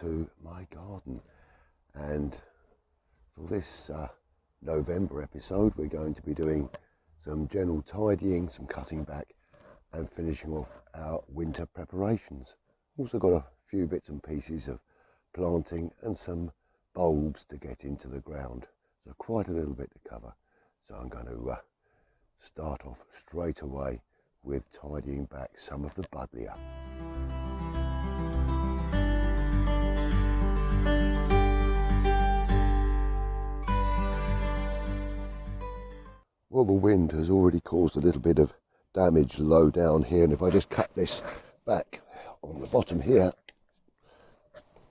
to my garden, and for this November episode we're going to be doing some general tidying, some cutting back and finishing off our winter preparations. Also got a few bits and pieces of planting and some bulbs to get into the ground, so quite a little bit to cover. So I'm going to start off straight away with tidying back some of the buddleia. Well, the wind has already caused a little bit of damage low down here, and if I just cut this back on the bottom here,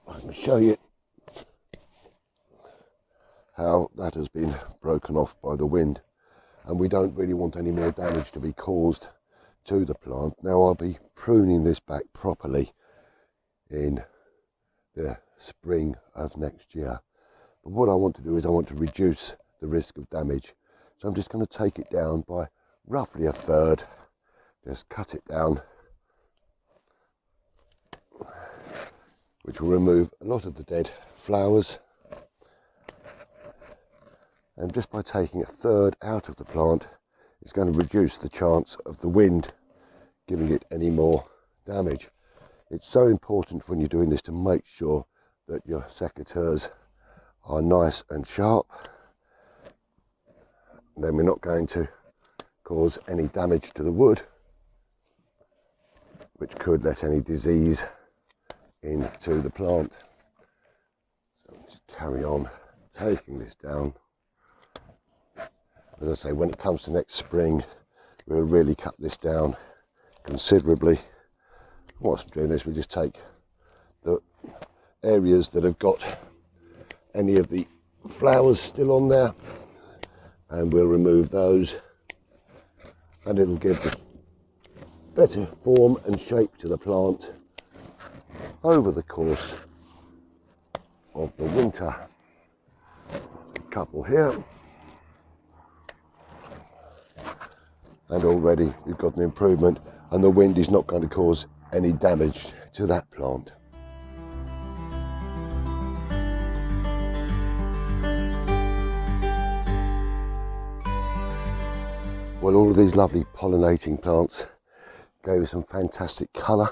I can show you how that has been broken off by the wind, and we don't really want any more damage to be caused to the plant. Now I'll be pruning this back properly in the spring of next year, but what I want to do is I want to reduce the risk of damage. So I'm just going to take it down by roughly a third, just cut it down, which will remove a lot of the dead flowers. And just by taking a third out of the plant, it's going to reduce the chance of the wind giving it any more damage. It's so important when you're doing this to make sure that your secateurs are nice and sharp. Then we're not going to cause any damage to the wood, which could let any disease into the plant. So just carry on taking this down. As I say, when it comes to next spring, we'll really cut this down considerably. Whilst I'm doing this, we just take the areas that have got any of the flowers still on there, and we'll remove those, and it'll give the better form and shape to the plant over the course of the winter. A couple here, and already we've got an improvement, and the wind is not going to cause any damage to that plant. Well, all of these lovely pollinating plants gave us some fantastic colour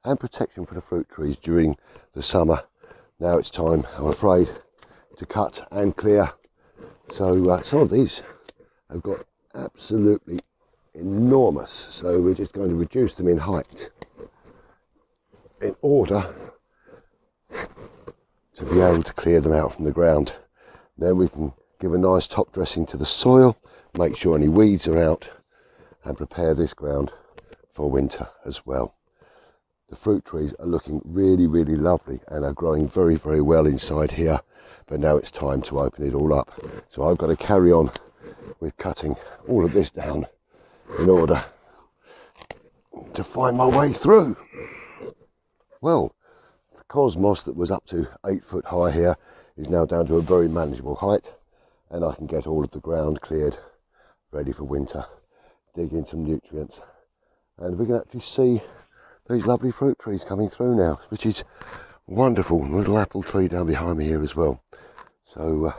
and protection for the fruit trees during the summer. Now it's time, I'm afraid, to cut and clear. So some of these have got absolutely enormous, so we're just going to reduce them in height in order to be able to clear them out from the ground. Then we can give a nice top dressing to the soil, make sure any weeds are out, and prepare this ground for winter as well. The fruit trees are looking really, really lovely and are growing very, very well inside here, but now it's time to open it all up. So I've got to carry on with cutting all of this down in order to find my way through. Well, the cosmos that was up to 8 foot high here is now down to a very manageable height, and I can get all of the ground cleared, ready for winter, dig in some nutrients, and we can actually see these lovely fruit trees coming through now, which is wonderful. A little apple tree down behind me here as well. So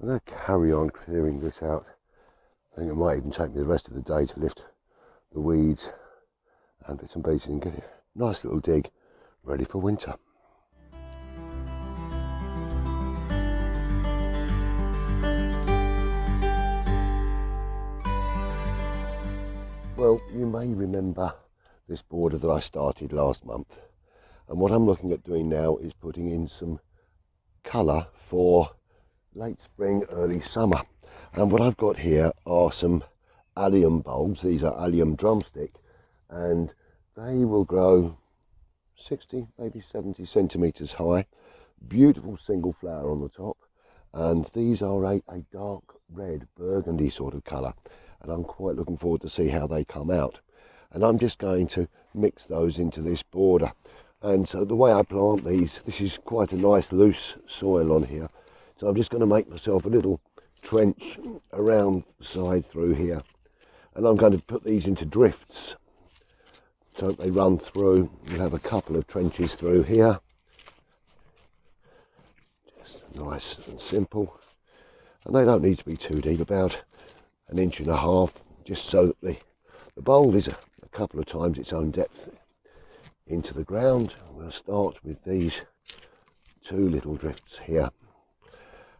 I'm going to carry on clearing this out. I think it might even take me the rest of the day to lift the weeds and bits and pieces and get a nice little dig ready for winter. Well, you may remember this border that I started last month, and what I'm looking at doing now is putting in some colour for late spring, early summer. And what I've got here are some allium bulbs. These are allium drumstick, and they will grow 60, maybe 70 centimetres high. Beautiful single flower on the top, and these are a dark red burgundy sort of colour, and I'm quite looking forward to see how they come out. And I'm just going to mix those into this border. And so the way I plant these, this is quite a nice loose soil on here, so I'm just going to make myself a little trench around the side through here, and I'm going to put these into drifts so they run through. We'll have a couple of trenches through here, nice and simple, and they don't need to be too deep, about 1.5 inches, just so that the bowl is a couple of times its own depth into the ground. We'll start with these 2 little drifts here,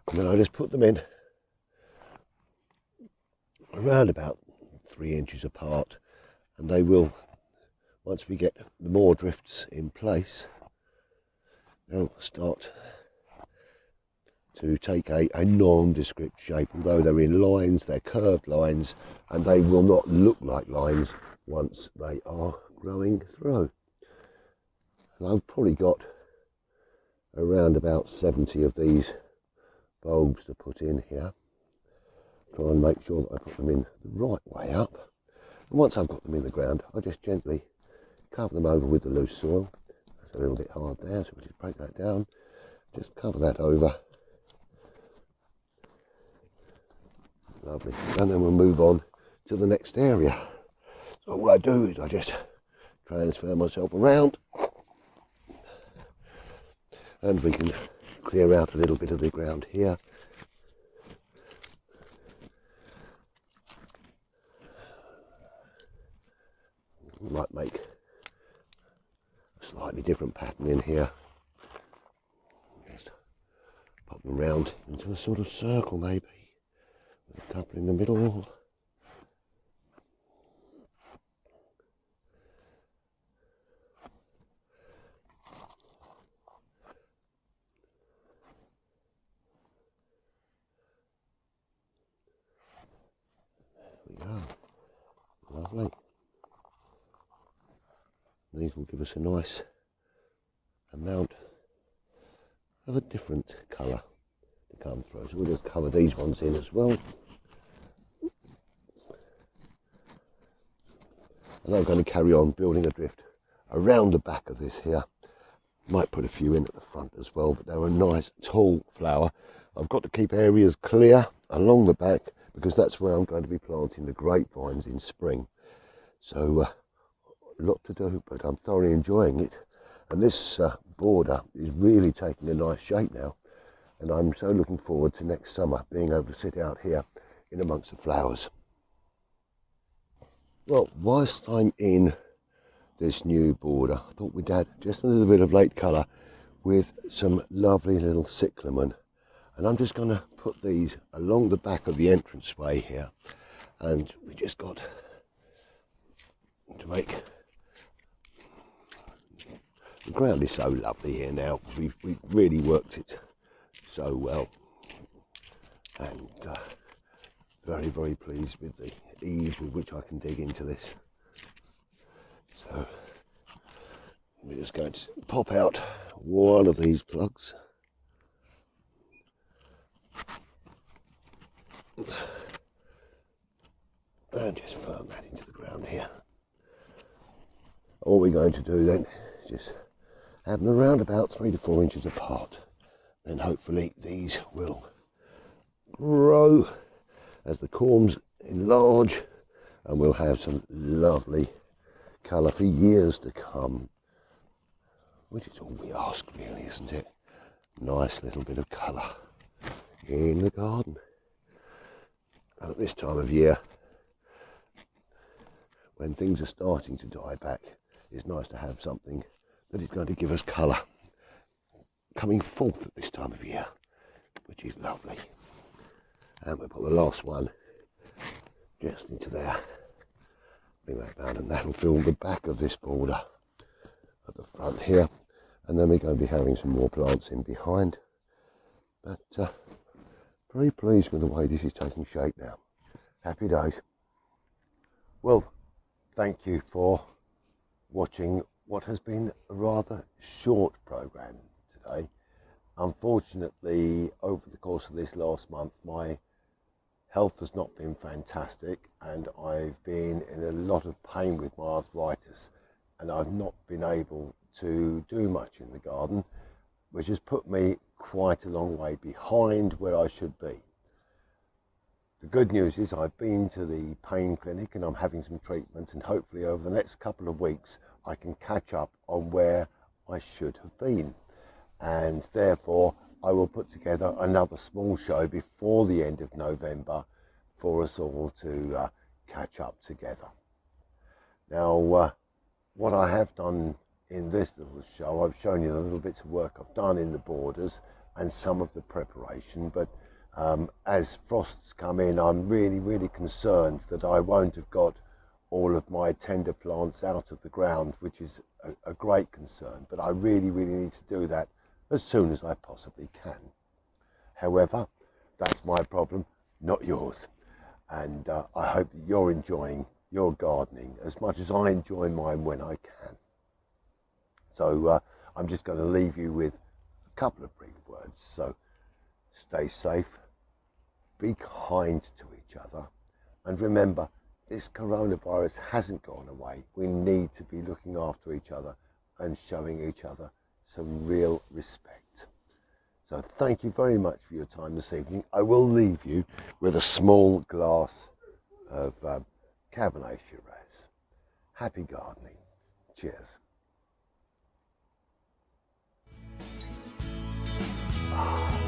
and then I just put them in around about 3 inches apart, and they will, once we get the more drifts in place, they'll start to take a nondescript shape. Although they're in lines, they're curved lines, and they will not look like lines once they are growing through. And I've probably got around about 70 of these bulbs to put in here. Try and make sure that I put them in the right way up. And once I've got them in the ground, I just gently cover them over with the loose soil. That's a little bit hard there, so we'll just break that down. Just cover that over. Lovely. And then we'll move on to the next area. So all I do is I just transfer myself around, and we can clear out a little bit of the ground here. We might make a slightly different pattern in here. Just pop them round into a sort of circle maybe, with a couple in the middle. There we go. Lovely. These will give us a nice amount of a different colour to come through. So we'll just cover these ones in as well. And I'm going to carry on building a drift around the back of this here. Might put a few in at the front as well, but they're a nice tall flower. I've got to keep areas clear along the back because that's where I'm going to be planting the grapevines in spring. So a lot to do, but I'm thoroughly enjoying it. And this border is really taking a nice shape now. And I'm so looking forward to next summer being able to sit out here in amongst the flowers. Well, whilst I'm in this new border, I thought we'd add just a little bit of late colour with some lovely little cyclamen. And I'm just going to put these along the back of the entranceway here. And we just got to make... The ground is so lovely here now. We've really worked it so well. And very, very pleased with the ease with which I can dig into this. So we're just going to pop out one of these plugs. And just firm that into the ground here. All we're going to do then is just have them around about 3 to 4 inches apart. Then hopefully these will grow as the corms enlarge, and we'll have some lovely colour for years to come, which is all we ask really, isn't it? Nice little bit of colour in the garden. And at this time of year, when things are starting to die back, it's nice to have something that is going to give us colour coming forth at this time of year, which is lovely. And we'll put the last one just into there. Bring that down, and that'll fill the back of this border at the front here. And then we're going to be having some more plants in behind. But very pleased with the way this is taking shape now. Happy days. Well, thank you for watching what has been a rather short programme today. Unfortunately, over the course of this last month, my health has not been fantastic, and I've been in a lot of pain with my arthritis, and I've not been able to do much in the garden, which has put me quite a long way behind where I should be. The good news is I've been to the pain clinic and I'm having some treatment, and hopefully over the next couple of weeks I can catch up on where I should have been. and therefore I will put together another small show before the end of November for us all to catch up together. Now, what I have done in this little show, I've shown you the little bits of work I've done in the borders and some of the preparation, but as frosts come in, I'm really concerned that I won't have got all of my tender plants out of the ground, which is a great concern, but I really need to do that as soon as I possibly can. However, that's my problem, not yours. And I hope that you're enjoying your gardening as much as I enjoy mine when I can. So I'm just going to leave you with a couple of brief words. So stay safe, be kind to each other, and remember, this coronavirus hasn't gone away. We need to be looking after each other and showing each other some real respect. So thank you very much for your time this evening. I will leave you with a small glass of Cabernet Shiraz. Happy gardening. Cheers. Ah.